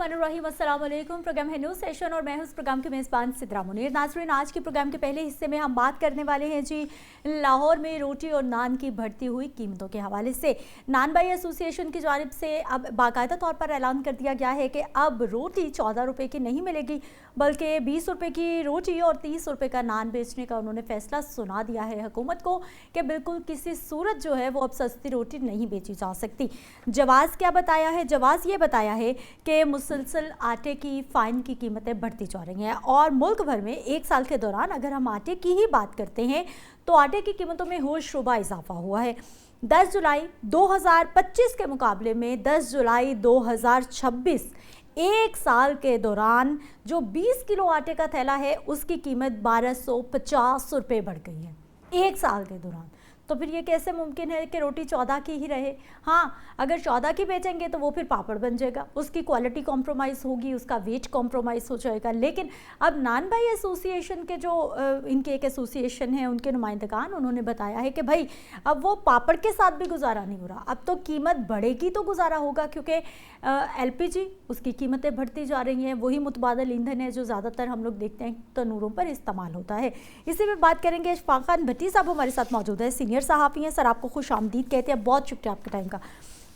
बिस्मिल्लाहिर्रहमानिर्रहीम, अस्सलाम वालेकुम। प्रोग्राम है न्यूज़ सेशन और मैं हूँ इस प्रोग्राम की मेज़बान सिद्रा मुनीर। नाज़रीन, आज के प्रोग्राम के पहले हिस्से में हम बात करने वाले हैं जी लाहौर में रोटी और नान की बढ़ती हुई कीमतों के हवाले से। नान बाई एसोसिएशन की जानिब से अब बाकायदा तौर पर ऐलान कर दिया गया है कि अब रोटी 14 रुपये की नहीं मिलेगी, बल्कि 20 रुपये की रोटी और 30 रुपये का नान बेचने का उन्होंने फैसला सुना दिया है हुकूमत को कि बिल्कुल किसी सूरत जो है वो अब सस्ती रोटी नहीं बेची जा सकती। जवाज़ क्या बताया है? जवाज़ ये बताया है कि मुसलसल आटे की फ़ाइन की कीमतें बढ़ती जा रही हैं और मुल्क भर में एक साल के दौरान अगर हम आटे की ही बात करते हैं तो आटे की कीमतों में होशरुबा इजाफा हुआ है। 10 जुलाई 2025 के मुकाबले में 10 जुलाई 2026 एक साल के दौरान जो 20 किलो आटे का थैला है उसकी कीमत 1250 रुपये बढ़ गई है एक साल के दौरान। तो फिर ये कैसे मुमकिन है कि रोटी 14 की ही रहे? हाँ, अगर 14 की बेचेंगे तो वो फिर पापड़ बन जाएगा, उसकी क्वालिटी कॉम्प्रोमाइज़ होगी, उसका वेट कॉम्प्रोमाइज़ हो जाएगा। लेकिन अब नान बाई एसोसिएशन के जो इनके एक एसोसिएशन है उनके नुमाइंदगान उन्होंने बताया है कि भाई अब वो पापड़ के साथ भी गुजारा नहीं हो रहा, अब तो कीमत बढ़ेगी तो गुजारा होगा, क्योंकि LPG उसकी कीमतें बढ़ती जा रही हैं। वही मुतबादल ईंधन है जो ज़्यादातर हम लोग देखते हैं तनूरों पर इस्तेमाल होता है। इसी में बात करेंगे। इशफाक खान भट्टी साहब हमारे साथ मौजूद है, सीनियर सहाफ़ी हैं। सर, आपको खुश आमदीद कहते हैं, बहुत शुक्रिया आपके टाइम का।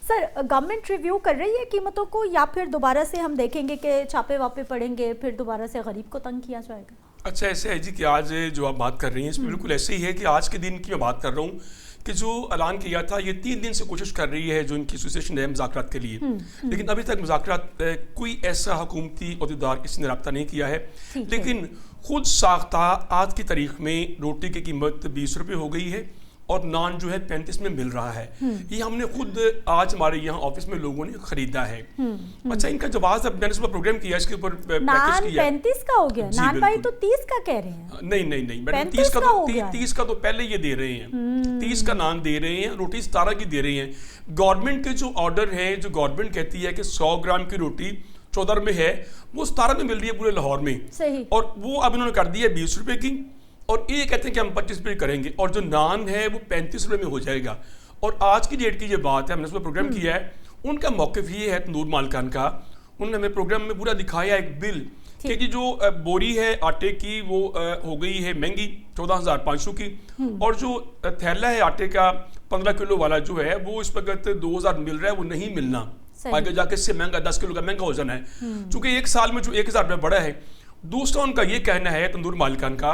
सर, गवर्नमेंट रिव्यू कर रही है कीमतों को या फिर दोबारा से हम देखेंगे कि छापे वापे पड़ेंगे, फिर दोबारा से गरीब को तंग किया जाएगा? अच्छा, ऐसे है जी कि आज जो आप बात कर रही हैं इसमें बिल्कुल ऐसे ही है कि आज के दिन की मैं बात कर रहा हूँ कि जो ऐलान किया था ये 3 दिन से कोशिश कर रही है जो इनकी एसोसिएशन है मुज़ाकरात के लिए, लेकिन अभी तक मुज़ाकरात कोई ऐसा हुकूमती अहदेदार किसी ने रब्ता नहीं किया है। लेकिन खुद साख्ता आज की तारीख में रोटी की कीमत 20 रुपये हो गई है और नान जो है 35 में मिल रहा है। ये हमने खुद आज हमारे यहाँ ऑफिस में लोगों ने खरीदा है। अच्छा, इनका जवाब अब मैंने सुबह प्रोग्राम किया, इसके ऊपर नान 35 का हो गया, नान भाई तो 30 का कह रहे हैं। नहीं मैडम, 30 का तो पहले ये दे रहे हैं, 30 का नान दे रहे हैं, रोटी 17 की दे रहे हैं। गवर्नमेंट के जो ऑर्डर है, जो गवर्नमेंट कहती है कि 100 ग्राम की रोटी 14 में है, वो 17 में मिल रही है पूरे लाहौर में। सही। और वो अब इन्होंने कर दी है 20 रुपये की और ये कहते हैं कि हम 25 रुपये करेंगे और जो नान है वो 35 रुपये में हो जाएगा। और आज की डेट की ये बात है, हमने उसमें प्रोग्राम किया है, उनका मौक़िफ़ ये है तंदूर मालकान का। उन्होंने हमें प्रोग्राम में पूरा दिखाया एक बिल कि जो बोरी है आटे की वो हो गई है महंगी 14,500 की, और जो थैला है आटे का 15 किलो वाला जो है वो इस वक्त 2,000 मिल रहा है, वो नहीं मिलना, आगे जाके इससे महंगा 10 किलो का महंगा हो जाना है, चूँकि एक साल में जो 1,000 रुपये बढ़ा है। दूसरा उनका ये कहना है तंदूर मालिकान का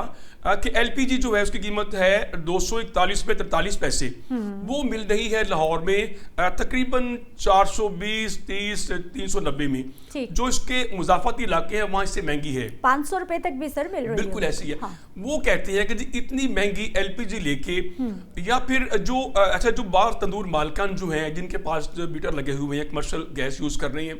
कि LPG जो है उसकी कीमत है 241 रुपये 43 पैसे, वो मिल रही है लाहौर में तकरीबन 420, 30, 390 में, जो इसके मुजाफती इलाके हैं वहाँ इससे महंगी है, 500 रुपये तक भी सर मिल रही है। बिल्कुल ऐसी है। हाँ। वो कहते हैं कि जी इतनी महंगी LPG लेके या फिर जो अच्छा जो बाहर तंदूर मालिकान जो है जिनके पास जो मीटर लगे हुए हैं, कमर्शियल गैस यूज़ कर रही हैं,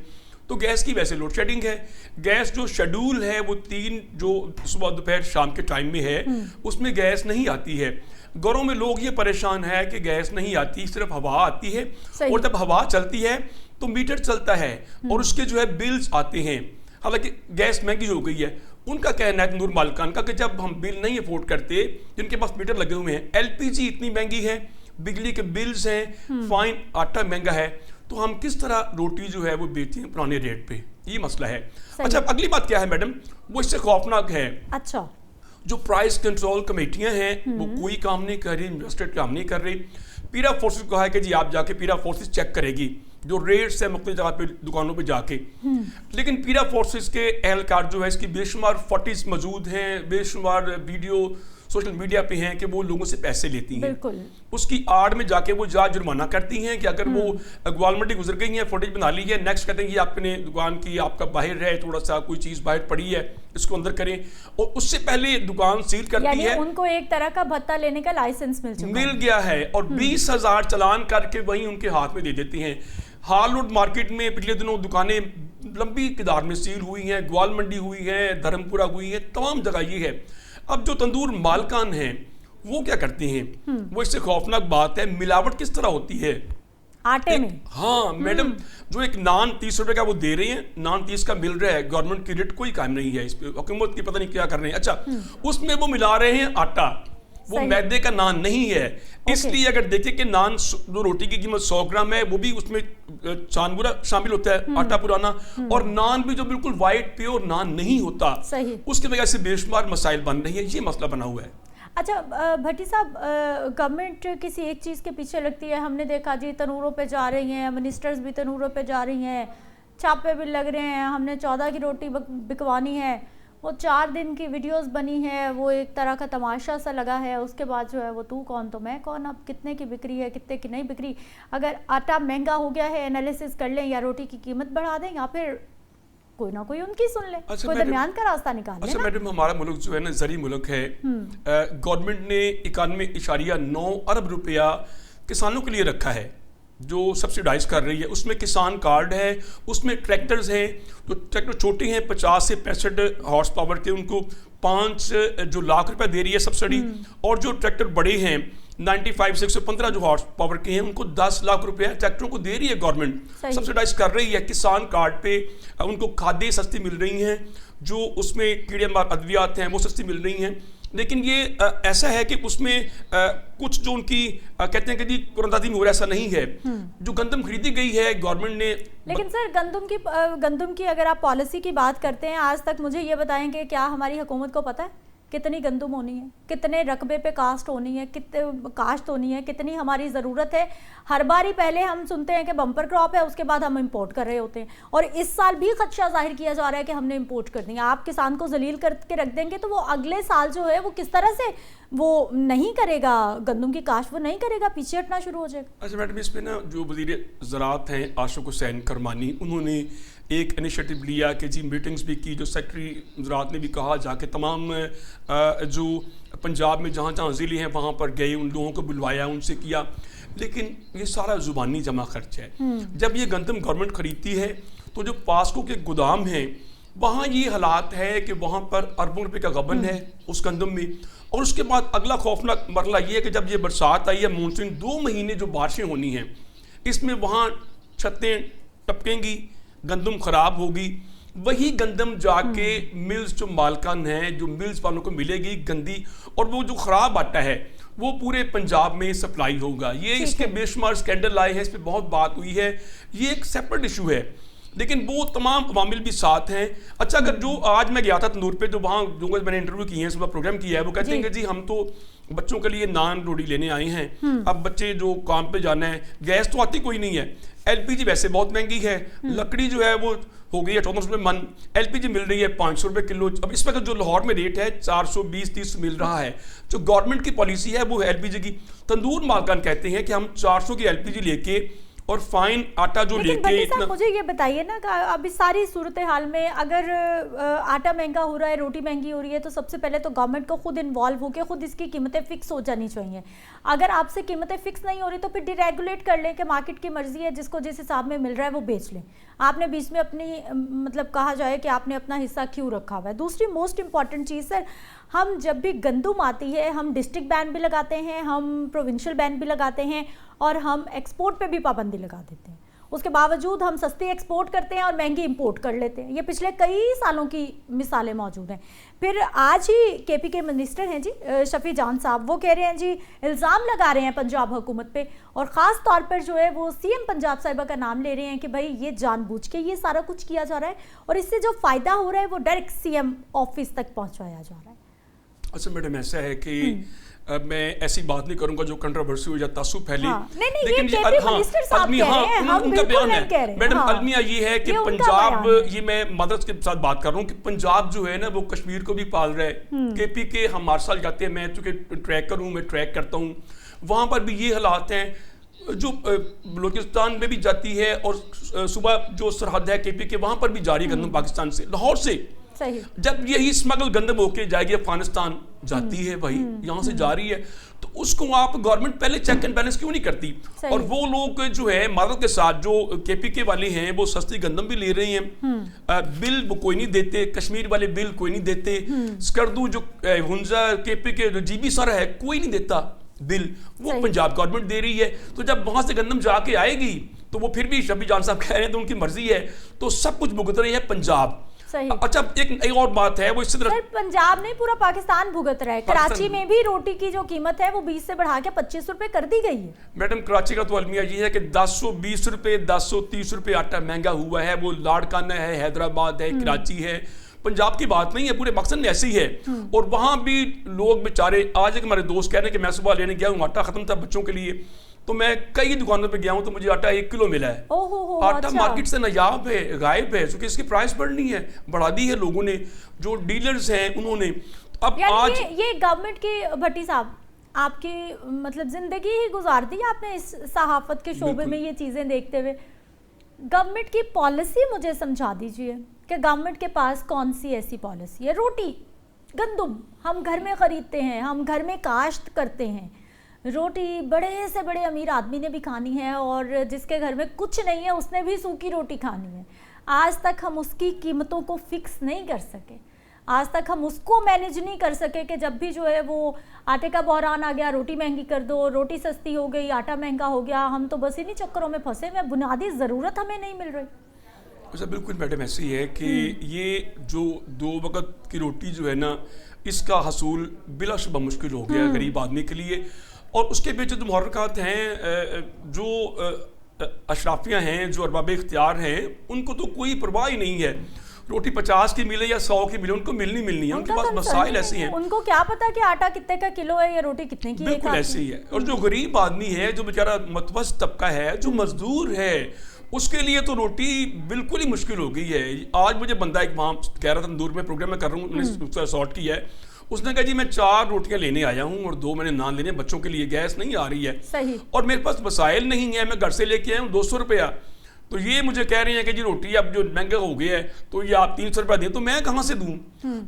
तो गैस की वैसे लोड शेडिंग है। गैस जो शेड्यूल है वो 3 जो सुबह दोपहर शाम के टाइम में है उसमें गैस नहीं आती है। घरों में लोग ये परेशान है कि गैस नहीं आती, सिर्फ हवा आती है, और जब हवा चलती है तो मीटर चलता है और उसके जो है बिल्स आते हैं। हालांकि गैस महंगी हो गई है। उनका कहना है तंदूर मालिकान का कि जब हम बिल नहीं अफोर्ड करते, जिनके पास मीटर लगे हुए हैं, LPG इतनी महंगी है, बिजली के बिल्स हैं, फाइन आटा महंगा है, तो हम किस तरह रोटी जो है वो बेचते हैं पुराने रेट पे, ये मसला है। अच्छा, अगली बात क्या है मैडम, वो इससे खौफनाक है। अच्छा, जो प्राइस कंट्रोल कमेटियां हैं वो कोई काम नहीं कर रही, इन्वेस्टर काम नहीं कर रही। पीरा फोर्सेस को कहा है कि जी आप जाके पीरा फोर्सेस चेक करेगी जो रेट्स है मुख्तलिफ जगह पे दुकानों पे जाके, लेकिन पीरा फोर्सेस के एहलकार जो है इसकी बेशुमार फुटेज मौजूद हैं, बेशुमार वीडियो सोशल मीडिया पे हैं कि वो लोगों से पैसे लेती हैं। उसकी आड़ में जाके वो जुर्माना करती हैं कि अगर वो ग्वालमंडी गुजर गई है, फुटेज बना ली है, नेक्स्ट कहते हैं कि आपने दुकान की आपका बाहर है, थोड़ा सा कोई चीज़ बाहर पड़ी है, इसको अंदर करें, और उससे पहले दुकान सील करती है। उनको एक तरह का भत्ता लेने का लाइसेंस मिल गया है और 20,000 चालान करके वहीं उनके हाथ में दे देती हैं। हाल रोड मार्केट में पिछले दिनों दुकानें लंबी किदार में सील हुई हैं, ग्वालमंडी हुई है, धर्मपुरा हुई है, तमाम जगह ये है। अब जो तंदूर मालकान हैं वो क्या करते हैं, वो इससे खौफनाक बात है, मिलावट किस तरह होती है आटे में। हाँ मैडम, जो एक नान 30 रुपये का वो दे रहे हैं, नान 30 का मिल रहा है, गवर्नमेंट की रेट कोई कायम नहीं है, इस पे हुकूमत की पता नहीं क्या कर रहे हैं। अच्छा, उसमें वो मिला रहे हैं आटा, وہ मैदे का नान नहीं है। इसलिए अगर देखें कि नान जो रोटी की कीमत 100 ग्राम है, वो भी उसमें चांदूरा शामिल होता है, आटा पुराना, और नान भी जो बिल्कुल वाइट प्योर नान नहीं होता, उसकी वजह से बेशुमार मसाइल बन रही है। ये मसला बना हुआ है। अच्छा भट्टी साहब, गवर्नमेंट किसी एक चीज़ के पीछे लगती है। हमने देखा जी तनूरों पे जा रही हैं, मिनिस्टर्स भी तनूरों पे जा रही हैं, छापे भी लग रहे हैं, हमने 14 की रोटी बिकवानी है, वो 4 दिन की वीडियोस बनी है, वो एक तरह का तमाशा सा लगा है। उसके बाद जो है वो तू कौन तो मैं कौन, अब कितने की बिक्री है कितने की नहीं बिक्री, अगर आटा महंगा हो गया है एनालिसिस कर लें, या रोटी की कीमत बढ़ा दें, या फिर कोई ना कोई उनकी सुन ले, कोई दरमियान का रास्ता निकाल ले। अच्छा मैडम, हमारा मुल्क जो है ना ज़री मुल्क है। गवर्नमेंट ने 91.9 अरब रुपया किसानों के लिए रखा है जो सब्सिडाइज कर रही है। उसमें किसान कार्ड है, उसमें ट्रैक्टर्स हैं, जो ट्रैक्टर छोटे हैं 50 से 65 हॉर्स पावर के, उनको 5 जो लाख रुपए दे रही है सब्सिडी, और जो ट्रैक्टर बड़े हैं 95 से 115 जो हॉर्स पावर के हैं, उनको 10 लाख रुपए ट्रैक्टरों को दे रही है गवर्नमेंट, सब्सिडाइज कर रही है। किसान कार्ड पे उनको खादें सस्ती मिल रही हैं, जो उसमें कीड़े मार अद्वियात हैं वो सस्ती मिल रही हैं। लेकिन ये ऐसा है कि उसमें कुछ जो उनकी कहते हैं कि जी कुरानदादी में हो रहा, ऐसा नहीं है। जो गंदम खरीदी गई है गवर्नमेंट ने, लेकिन सर गंदम की अगर आप पॉलिसी की बात करते हैं, आज तक मुझे ये बताएं कि क्या हमारी हुकूमत को पता है कितनी गंदम होनी है, कितने रकबे पे कास्ट होनी है, कितने काश्त होनी है, कितनी हमारी ज़रूरत है। हर बारी पहले हम सुनते हैं कि बम्पर क्रॉप है, उसके बाद हम इंपोर्ट कर रहे होते हैं, और इस साल भी खदशा जाहिर किया जा रहा है कि हमने इंपोर्ट कर दी। आप किसान को जलील करके रख देंगे तो वो अगले साल जो है वो किस तरह से वो नहीं करेगा, गंदम की काश्त वो नहीं करेगा, पीछे हटना शुरू हो जाएगा। अच्छा मैडम, इस पर ना जो वज़ीर ज़राअत हैं आशिक हुसैन करमानी, उन्होंने एक इनिशिएटिव लिया कि जी मीटिंग्स भी की, जो सेक्रेटरी ज़राअत ने भी कहा जाके तमाम जो पंजाब में जहाँ जहाँ ज़िले हैं वहाँ पर गए, उन लोगों को बुलवाया, उनसे किया, लेकिन ये सारा ज़ुबानी जमा खर्च है। जब ये गंदम गवर्नमेंट खरीदती है तो जो पास्को के गोदाम हैं वहाँ ये हालात है कि वहाँ पर अरबों रुपए का गबन है उस गंदम में। और उसके बाद अगला खौफनाक मरला ये है कि जब ये बरसात आई है, मानसून 2 महीने जो बारिशें होनी हैं, इसमें वहाँ छतें टपकेंगी, गंदम ख़राब होगी, वही गंदम जाके मिल्स जो मालकान हैं, जो मिल्स वालों को मिलेगी गंदी, और वो जो ख़राब आटा है वो पूरे पंजाब में सप्लाई होगा। ये इसके बेशुमार स्कैंडल आए हैं, इस पर बहुत बात हुई है, ये एक सेपरेट इशू है, लेकिन वो तमाम अवामिल भी साथ हैं। अच्छा, अगर जो आज मैं गया था तंदूर पे, जो वहाँ जो मैंने इंटरव्यू किए हैं, सुबह प्रोग्राम किया है, वो कहते हैं कि जी हम तो बच्चों के लिए नान रोटी लेने आए हैं, अब बच्चे जो काम पे जाना है, गैस तो आती कोई नहीं है, एलपीजी वैसे बहुत महंगी है, लकड़ी जो है वो हो गई है 1400 रुपये मन, एलपीजी मिल रही है 500 रुपये किलो। अब इस वक्त जो लाहौर में रेट है 420-30 मिल रहा है। जो गवर्नमेंट की पॉलिसी है वो एलपीजी की, तंदूर मालकान कहते हैं कि हम 400 की एलपीजी लेके और फाइन आटा जो लेके इतना। मुझे ये बताइए ना कि अब इस सारी सूरत हाल में अगर आटा महंगा हो रहा है, रोटी महंगी हो रही है, तो सबसे पहले तो गवर्नमेंट को खुद इन्वॉल्व होकर खुद इसकी कीमतें फिक्स हो जानी चाहिए। अगर आपसे कीमतें फिक्स नहीं हो रही तो फिर डिरेगुलेट कर लें कि मार्केट की मर्जी है, जिसको जिस हिसाब में मिल रहा है वो बेच लें। आपने बीच में अपनी मतलब कहा जाए कि आपने अपना हिस्सा क्यों रखा हुआ है। दूसरी मोस्ट इंपॉर्टेंट चीज़ सर, हम जब भी गंदम आती है हम डिस्ट्रिक्ट बैन भी लगाते हैं, हम प्रोविंशियल बैन भी लगाते हैं, और हम एक्सपोर्ट पे भी पाबंदी लगा देते हैं। उसके बावजूद हम सस्ती एक्सपोर्ट करते हैं और महंगी इंपोर्ट कर लेते हैं। ये पिछले कई सालों की मिसालें मौजूद हैं। फिर आज ही केपी के मिनिस्टर हैं जी शफी जान साहब, वो कह रहे हैं जी, इल्ज़ाम लगा रहे हैं पंजाब हुकूमत पे, और ख़ास तौर पर जो है वो सीएम पंजाब साहिबा का नाम ले रहे हैं कि भाई ये जानबूझ के ये सारा कुछ किया जा रहा है, और इससे जो फ़ायदा हो रहा है वो डायरेक्ट सीएम ऑफिस तक पहुँचाया जा रहा है। अच्छा मैडम, ऐसा है कि मैं ऐसी बात नहीं करूंगा जो कंट्रोवर्सी हो या तासुब फैले, लेकिन ये उनका बयान है मैडम। अलमिया ये है कि पंजाब, ये मैं मदद के साथ बात कर रहा हूँ कि पंजाब जो है ना वो कश्मीर को भी पाल रहा है। केपी के हम हर साल जाते हैं, मैं चूँकि ट्रैकर हूँ, मैं ट्रैक करता हूँ, वहाँ पर भी ये हालात हैं। जो बलूचिस्तान में भी जाती है, और सुबह जो सरहद है केपी के, वहाँ पर भी जारी गंदम पाकिस्तान से, लाहौर से सही। जब यही स्मगल गंदम होके जाएगी अफगानिस्तान जाती है, भाई यहाँ से जा रही है, तो उसको आप गवर्नमेंट पहले चेक एंड बैलेंस क्यों नहीं करती? और वो लोग जो है मादत के साथ जो केपी के वाले हैं वो सस्ती गंदम भी ले रहे हैं, बिल वो कोई नहीं देते, कश्मीर वाले बिल कोई नहीं देते, स्कर्दू जो हुंजा केपी के जो जीबी सर है कोई नहीं देता बिल, वो पंजाब गवर्नमेंट दे रही है। तो जब वहां से गंदम जाके आएगी तो वो फिर भी शफी जान साहब कह रहे हैं तो उनकी मर्जी है, तो सब कुछ भुगत रही है पंजाब। सही। अच्छा एक और बात है, वो इसी तरह सर पंजाब नहीं पूरा पाकिस्तान भुगत रहा है। कराची में भी रोटी की जो कीमत है वो 20 से बढ़ा के 25 रुपए कर दी गई है। मैडम कराची का तो अलमिया ये है कि 1020 रुपए 1030 रुपए आटा महंगा हुआ है। वो लाड़काना है, हैदराबाद है, कराची है, पंजाब की बात नहीं है, पूरे पाकिस्तान में ऐसी है। और वहां भी लोग बेचारे, आज एक हमारे दोस्त कह रहे हैं कि मैं सुबह लेने गया हूँ, आटा खत्म था बच्चों के लिए, तो मैं कई दुकानों पे गया हूँ तो मुझे आटा 1 किलो मिला है। आटा अच्छा। मार्केट से नायाब है, गायब है, क्योंकि इसकी प्राइस बढ़नी है, बढ़ा दी है लोगों ने, जो डीलर्स हैं उन्होंने। अब आज ये गवर्नमेंट की, भट्टी साहब आपकी मतलब जिंदगी ही गुजार दी आपने इस सहाफत के शोबे में ये चीजें देखते हुए। गवर्नमेंट की पॉलिसी मुझे समझा दीजिए कि गवर्नमेंट के पास कौन सी ऐसी पॉलिसी है। रोटी गंदम हम घर में खरीदते हैं, हम घर में काश्त करते हैं। रोटी बड़े से बड़े अमीर आदमी ने भी खानी है और जिसके घर में कुछ नहीं है उसने भी सूखी रोटी खानी है। आज तक हम उसकी कीमतों को फिक्स नहीं कर सके, आज तक हम उसको मैनेज नहीं कर सके कि जब भी जो है वो आटे का बहरान आ गया, रोटी महंगी कर दो, रोटी सस्ती हो गई, आटा महंगा हो गया, हम तो बस इन्हीं चक्करों में फंसे हुए, बुनियादी ज़रूरत हमें नहीं मिल रही। अच्छा बिल्कुल मैडम ऐसी है कि ये जो 2 वक्त की रोटी जो है ना, इसका हसूल बिलाशुबा मुश्किल हो गया गरीब आदमी के लिए। और उसके पीछे जो मुहर्रिकात हैं, जो अशराफियाँ हैं, जो अरबाब इख्तियार हैं, उनको तो कोई परवाह ही नहीं है। रोटी 50 की मिले या 100 की मिले, उनको मिलनी है। उनके पास मसाइल ऐसी हैं, उनको क्या पता कि आटा कितने का किलो है या रोटी कितने की है। बिल्कुल ऐसी ही है। और जो गरीब आदमी है, जो बेचारा मतवस्त तबका है, जो मजदूर है, उसके लिए तो रोटी बिल्कुल ही मुश्किल हो गई है। आज मुझे बंदा एक वहाँ कह रहा था, तंदूर में प्रोग्राम में कर रहा हूँ, मैंने उसका सॉर्ट किया है, उसने कहा जी मैं 4 रोटियां लेने आया हूँ और 2 मैंने नान लेने, बच्चों के लिए गैस नहीं आ रही है। सही। और मेरे पास वसाइल नहीं है, मैं घर से लेके आया हूँ 200 रुपया, तो ये मुझे कह रहे हैं कि जी रोटी अब जो महंगा हो गया है तो ये आप 300 रुपया दें, तो मैं कहाँ से दूँ?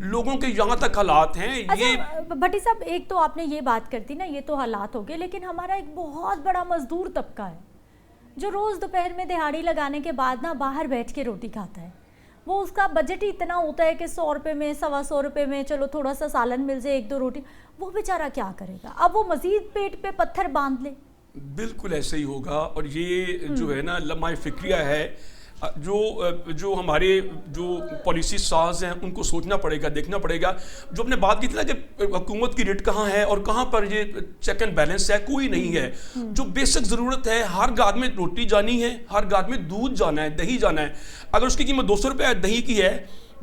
लोगों के यहाँ तक हालात हैं। ये भट्टी साहब एक तो आपने ये बात करती ना, ये तो हालात हो गए, लेकिन हमारा एक बहुत बड़ा मजदूर तबका है जो रोज़ दोपहर में दिहाड़ी लगाने के बाद ना बाहर बैठ के रोटी खाता है। वो उसका बजट ही इतना होता है कि 100 रुपये में, 125 रुपये में चलो थोड़ा सा सालन मिल जाए, 1-2 रोटी, वो बेचारा क्या करेगा? अब वो मजीद पेट पे पत्थर बांध ले। बिल्कुल ऐसे ही होगा। और ये जो है ना लम्हा फिक्रिया है, जो हमारे जो पॉलिसी साज हैं उनको सोचना पड़ेगा, देखना पड़ेगा। जो आपने बात की थी ना कि हुकूमत की रेट कहाँ है और कहाँ पर ये चेक एंड बैलेंस है, कोई नहीं है। जो बेसिक ज़रूरत है, हर घर में रोटी जानी है, हर घर में दूध जाना है, दही जाना है। अगर उसकी कीमत 200 रुपये दही की है,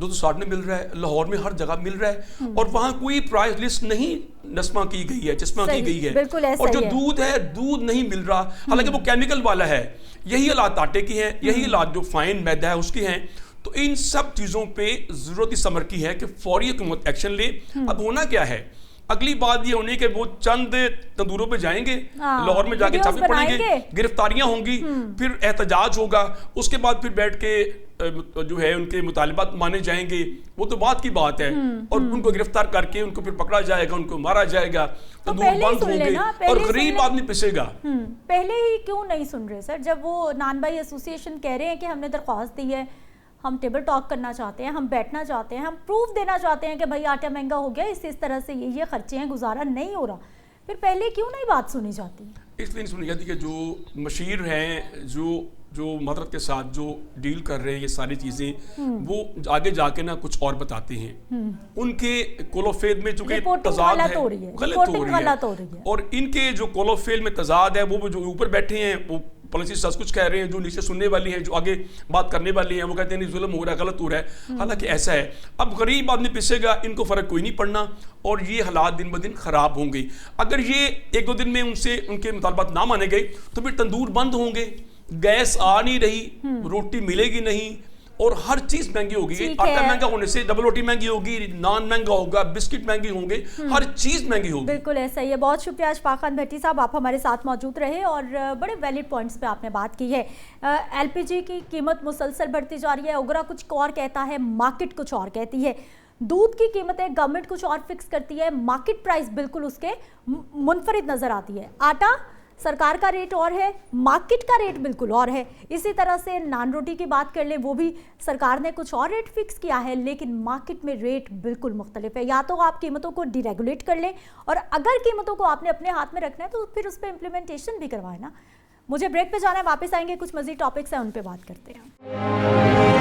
260 में मिल रहा है, लाहौर में हर जगह मिल रहा है, और वहाँ कोई प्राइस लिस्ट नहीं नस्मा की गई है, चस्मा की गई है। और जो दूध है, दूध नहीं मिल रहा, हालांकि वो केमिकल वाला है। यही हालात आटे की हैं, यही हालात जो फाइन मैदा है उसकी हैं। तो इन सब चीज़ों पे ज़रूरत इस समर की है कि फौरी हुकूमत एक्शन ले। अब होना क्या है, अगली बात ये होनी कि वो चंद तंदूरों पे जाएंगे, लाहौर में जाके छापे पड़ेंगे, गिरफ्तारियां होंगी, फिर एहतजाज होगा, उसके बाद फिर बैठ के जो है उनके मुतालिबात माने जाएंगे, वो तो बात की बात है। और उनको गिरफ्तार करके उनको फिर पकड़ा जाएगा, उनको मारा जाएगा, तंदूर बंद होंगे और गरीब आदमी पिसेगा। पहले ही क्यों नहीं सुन रहे सर? जब वो नान भाई एसोसिएशन कह रहे हैं कि हमने दरख्वास्त दी है, हम टेबल टॉक करना चाहते हैं, हम बैठना चाहते हैं, हम प्रूफ देना चाहते हैं कि भाई आटा महंगा हो गया, इस तरह से ये खर्चे हैं, गुजारा नहीं हो रहा, फिर पहले क्यों नहीं बात सुनी जाती? इसलिए नहीं सुनी जाती कि जो मशीर हैं, जो मदरत के साथ जो डील कर रहे हैं ये सारी चीज़ें, वो आगे जाके ना कुछ और बताते हैं। उनके कोलोफेद में चूंकि तजाद है, गलत हो रही है, और इनके जो कोलोफेल में तजाद है, वो जो ऊपर बैठे हैं वो पॉलिसी सब कुछ कह रहे हैं, जो नीचे सुनने वाली हैं, जो आगे बात करने वाली हैं, वो कहते हैं नहीं जुल्म हो रहा है, गलत हो रहा है। हालांकि ऐसा है, अब गरीब आदमी पिसेगा, इनको फ़र्क कोई नहीं पड़ना, और ये हालात दिन ब दिन ख़राब होंगे। अगर ये 1-2 दिन में उनसे उनके मुतालबात ना माने गए तो फिर तंदूर बंद होंगे, गैस आ नहीं रही, रोटी मिलेगी नहीं, और हर चीज महंगी होगी। आटा महंगा होने से डबल रोटी महंगी होगी, नान महंगा होगा, बिस्किट महंगी होंगे, हर चीज महंगी होगी। बिल्कुल ऐसा ही है। बहुत शुक्रिया अशफाक खान भट्टी साहब, आप हमारे साथ मौजूद रहे और बड़े वैलिड पॉइंट्स पे आपने बात की है। एलपीजी की कीमत मुसलसल बढ़ती जा रही है, उगरा कुछ और कहता है, मार्केट कुछ और कहती है। दूध की कीमतें गवर्नमेंट कुछ और फिक्स करती है, मार्केट प्राइस बिल्कुल उसके मुनफरिद नजर आती है। आटा सरकार का रेट और है, मार्केट का रेट बिल्कुल और है। इसी तरह से नान रोटी की बात कर लें, वो भी सरकार ने कुछ और रेट फिक्स किया है, लेकिन मार्केट में रेट बिल्कुल मुख्तलिफ है। या तो आप कीमतों को डिरेगुलेट कर लें, और अगर कीमतों को आपने अपने हाथ में रखना है तो फिर उस पर इम्प्लीमेंटेशन भी करवाए ना। मुझे ब्रेक पे जाना है, वापस आएंगे, कुछ मजीद टॉपिक्स हैं उन पर बात करते हैं।